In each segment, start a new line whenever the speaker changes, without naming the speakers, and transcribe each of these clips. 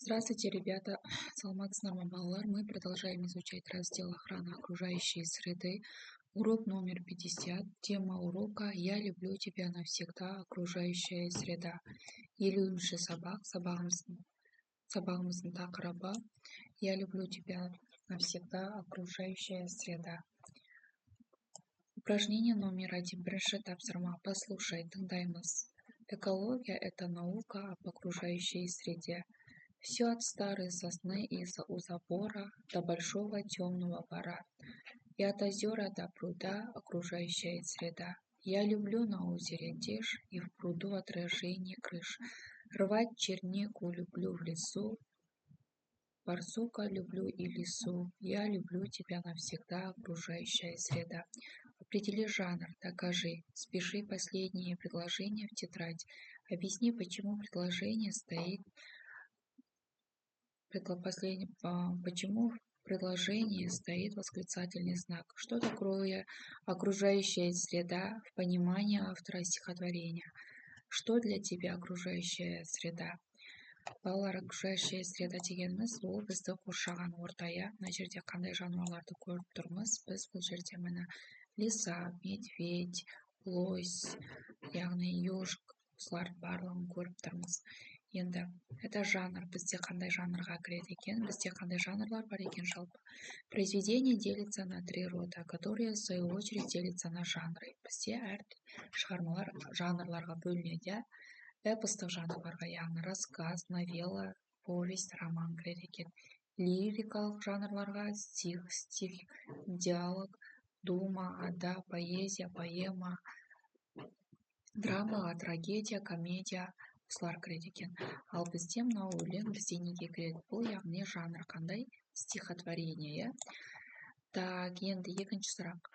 Здравствуйте, ребята! Саламатсыздар ма, балалар? Мы продолжаем изучать раздел охраны окружающей среды. Урок номер 50. Тема урока «Я люблю тебя навсегда. Окружающая среда». Елуінші сабағымыздың тақырыбы «Я люблю тебя навсегда. Окружающая среда». Упражнение номер 1. Бірінші тапсырма. Послушай, тыңдаймыз. Экология – это наука об окружающей среде. Все от старой сосны у забора до большого темного бора. И от озера до пруда окружающая среда. Я люблю на озере тишь и в пруду отражение крыш. Рвать чернику люблю в лесу, барсука люблю и лису. Я люблю тебя навсегда, окружающая среда. Определи жанр, докажи. Спеши последнее предложение в тетрадь. Объясни, почему предложение стоит... Почему в предложении стоит восклицательный знак? Что такое окружающая среда в понимании автора стихотворения? Что для тебя окружающая среда? Балалар, окружающая среда дегеніміз ол бізді қоршаған ортая. Мына жерде қандай жануарларды көріп тұрмыз? Біз бұл жерде міне лиса, медведь, лось, яғни ежик, осылардың барлығын көріп тұрмыз. Енді это жанр. Бізде қандай жанрға кіреді екен? Бізде қандай жанрлар бар екен жалпы? Произведение делится на 3 рода, которые в свою очередь делятся на жанры. Бізде әр шығармалар жанрларға бөлінеді. Эпостық жанрларға, яғни рассказ, новелла, повесть, роман кіреді екен. Лирикалық жанрларға стих, диалог, дума, ада, поэзия, поэма, драма, трагедия, комедия, осылар кіреді екен. Ал бізде мынау өлең бізде неге кіреді? Бұл яғни жанр қандай? Стихотворение, Так, енді екінші сұрақ.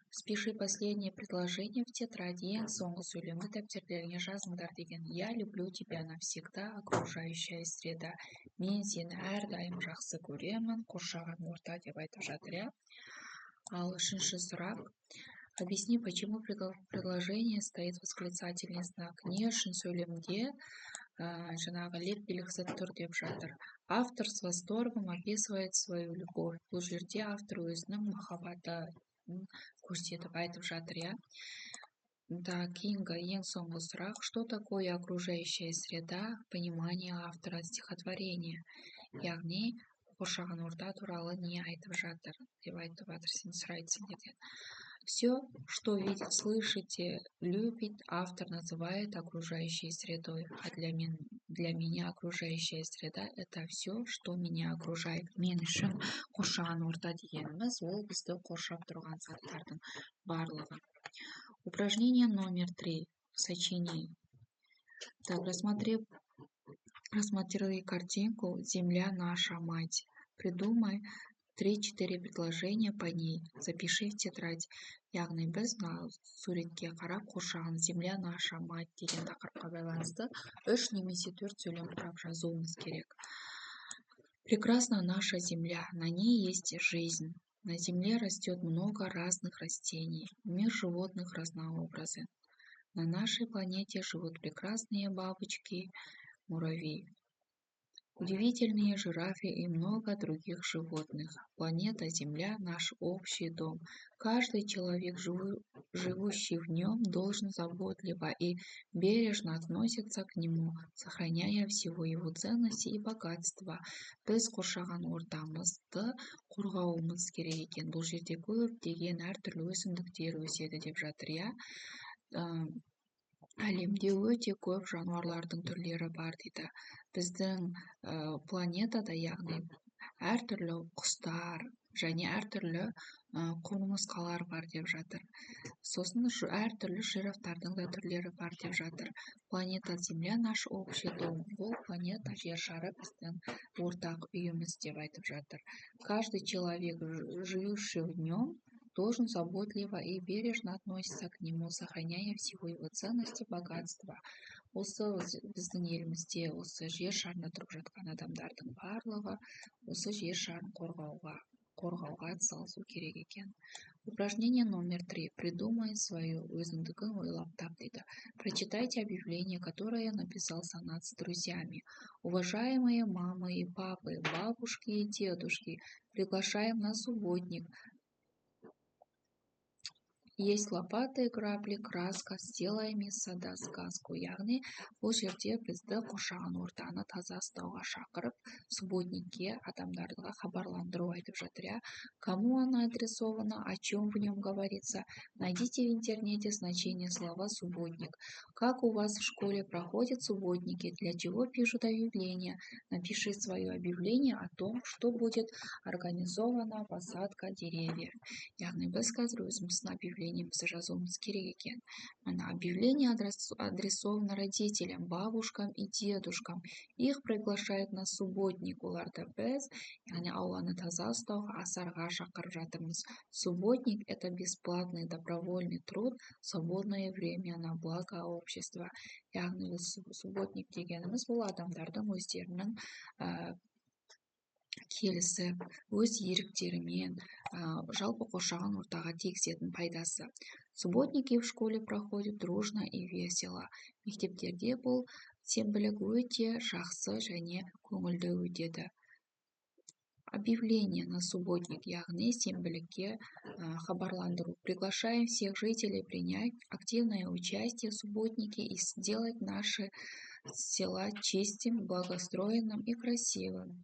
Спеши последнее предложение в тетради. Ең соңғы сөйлемді дәптерлеріңе жазыңдар деген. Я люблю тебя навсегда, окружающая среда. Мен сені әрдайым жақсы көремін, қоршаған орта деп айтып жатыр, иә? Ал үшінші сұрақ. Объясни, почему в предложении стоит восклицательный знак. Не үшін сөйлемде жаңағы леп белгісі тұр деп жатыр. Автор с восторгом описывает свою любовь. Бұл жерде автор өзінің махаббаты көрсетіп айтып жатыр, иә? Так, кейінгі ең соңғы сұрақ. Что такое окружающая среда в понимании автора стихотворения? Яғни қоршаған орта туралы не айтып жатыр деп айтып жатыр, сен сұрайды сендерден. Все, что видит, слышите, любит, автор называет окружающей средой. А для меня окружающая среда – это все, что меня окружает. Мен үшін қоршаған орта дегеніміз ол бізді қоршап тұрған заттардың барлығы. Упражнение номер 3 в сочинении. Так, рассмотри картинку «Земля наша мать». Придумай 3-4 предложения по ней. Запиши в тетрадь. Яғни біз суретке қарап қоршаған «Земля наша мать» деген тақырыпқа байланысты 3 немесе 4 сөйлем құрап жазуымыз керек. Прекрасна наша земля, на ней есть жизнь. На земле растет много разных растений, мир животных разнообразен. На нашей планете живут прекрасные бабочки, муравьи, удивительные жирафы и много других животных. Планета Земля – наш общий дом. Каждый человек, живущий в нем, должен заботливо и бережно относиться к нему, сохраняя всего его ценности и богатства. Біз қоршаған ортамызды қорғауымыз керек екен. Бұл жерде көптеген әртүрлі өсімдіктер өседі деп жатыр, иә? Әлемде өте көп жануарлардың түрлері бар дейді. Біздің планетада, яғни әртүрлі құстар және әртүрлі құмырсқалар бар деп жатыр. Сосын әртүрлі жирафтардың да түрлері бар деп жатыр. Планета Земля наш общий дом. Бұл планета жер шары біздің ортақ үйіміз деп айтып жатыр. Каждый человек, живущий в нем, должен заботливо и бережно относиться к нему, сохраняя всего его ценности, богатства. Осы біздің елімізде осы жер шарында тұрып жатқан адамдардың барлығы осы жер шарын қорғауға қорғауға атсалысу керек екен. Упражнение номер 3. Придумай свою өзіндігін ойлап тап дейді. Прочитайте объявление, которое написал Санат с друзьями. Уважаемые мамы и папы, бабушки и дедушки, приглашаем на субботник. Есть лопаты, грабли, краска, сделаем из сада сказку. Яғни бұл жерде бізді қоршаған ортаны таза ұстауға шақырып, субботникке адамдарға хабарландыру айтып жатыр. Кому она адресована, о чем в нем говорится? Найдите в интернете значение слова субботник. Как у вас в школе проходят субботники? Для чего пишут объявления? Напиши свое объявление о том, что будет организована посадка деревьев. Яғни біз қазір өзіміздің объявлениемізді жазуымыз керек екен. Объявление адресовано родителям, бабушкам и дедушкам. Их приглашают на субботник. Оларды біз, яғни ауланы таза ұстауға, асарға шақырып жатырмыз. Субботник – это бесплатный добровольный труд, свободное время на благо общества. Яғни субботник дегеніміз бұл адамдардың өздерінің келісіп, өз еріктерімен жалпы қоршаған ортаға тигізетін пайдасы. Субботники в школе проходят дружно и весело. Мектептерде бұл сенбілік өте жақсы және көңілді өтеді. Объявление на субботник, яғни сенбілікке хабарландыру. Приглашаем всех жителей принять активное участие в субботнике и сделать наши села чистым, благоустроенным и красивым.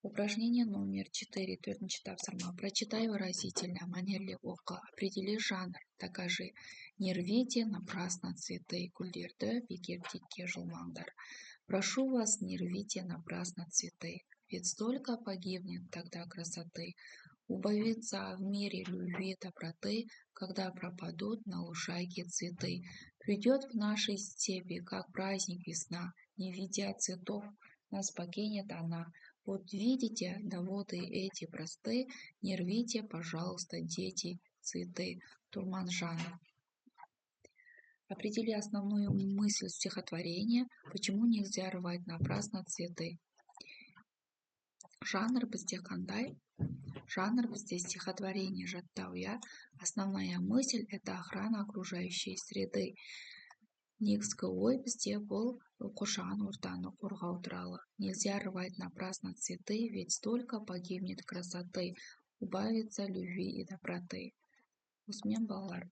Упражнение номер 4. Төртінші тапсырма. Прочитай выразительно, мәнерлеп оқы. Определи жанр. Докажи. Не рвите напрасно цветы. Гүлдерді бекер-текке жұлмаңдар. Прошу вас, не рвите напрасно цветы. Ведь столько погибнет тогда красоты. Убавится в мире любви доброты, когда пропадут на лужайке цветы. Придет в нашей степи, как праздник весна. Не видя цветов, нас покинет она. Вот видите, доводы эти просты, не рвите, пожалуйста, дети, цветы. Турманжанов. Определи основную мысль стихотворения, почему нельзя рвать напрасно цветы. Жанр бізде қандай? Жанр бізде стихотворение жаттау, Основная мысль – это охрана окружающей среды. Негізгі ой бізде бұл қоршаған ортаны қорғау туралы. Нельзя рвать напрасно цветы, ведь столько погибнет красоты, убавится любви и доброты. Осымен балалар,